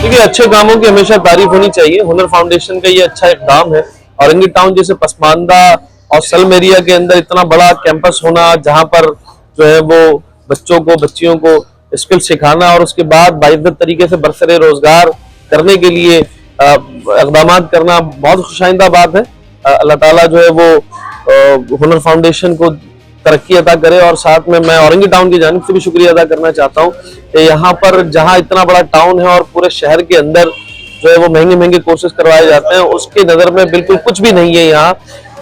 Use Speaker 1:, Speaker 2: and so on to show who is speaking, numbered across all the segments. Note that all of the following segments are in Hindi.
Speaker 1: देखिए, अच्छे कामों की हमेशा तारीफ होनी चाहिए। हुनर फाउंडेशन का ये अच्छा इकदाम है। औरंगी टाउन जैसे पसमानदा और सल्म एरिया के अंदर इतना बड़ा कैंपस होना, जहां पर जो है वो बच्चों को, बच्चियों को स्किल सिखाना और उसके बाद बाइज्जत तरीके से बरसरे रोजगार करने के लिए इकदाम करना बहुत खुशाइंदा बात है। अल्लाह ताला जो है वो हुनर फाउंडेशन को तरक्की अदा करे। और साथ में मैं औरंगी टाउन की जानिब से भी शुक्रिया अदा करना चाहता हूँ कि यहाँ पर जहाँ इतना बड़ा टाउन है और पूरे शहर के अंदर जो है वो महंगे महंगे कोर्सेज करवाए जाते हैं, उसके नज़र में बिल्कुल कुछ भी नहीं है यहाँ,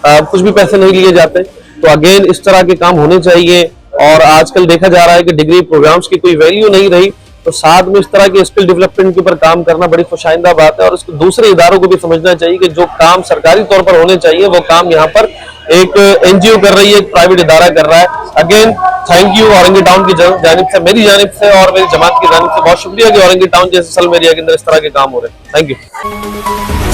Speaker 1: कुछ भी पैसे नहीं लिए जाते। तो अगेन इस तरह के काम होने चाहिए। और आजकल देखा जा रहा है कि डिग्री प्रोग्राम्स की कोई वैल्यू नहीं रही, तो साथ में इस तरह के स्किल डेवलपमेंट के ऊपर काम करना बड़ी खुशाइंदा बात है। और इसको दूसरे इदारों को भी समझना चाहिए कि जो काम सरकारी तौर पर होने चाहिए वो काम यहाँ पर एक एनजीओ कर रही है, एक प्राइवेट इदारा कर रहा है। Again thank you Orangi town की जानिब से, मेरी जानिब से और मेरी जमात की जानिब से बहुत शुक्रिया कि औरंगी टाउन जैसे सल्म एरिया के अंदर इस तरह के काम हो रहे हैं। Thank you.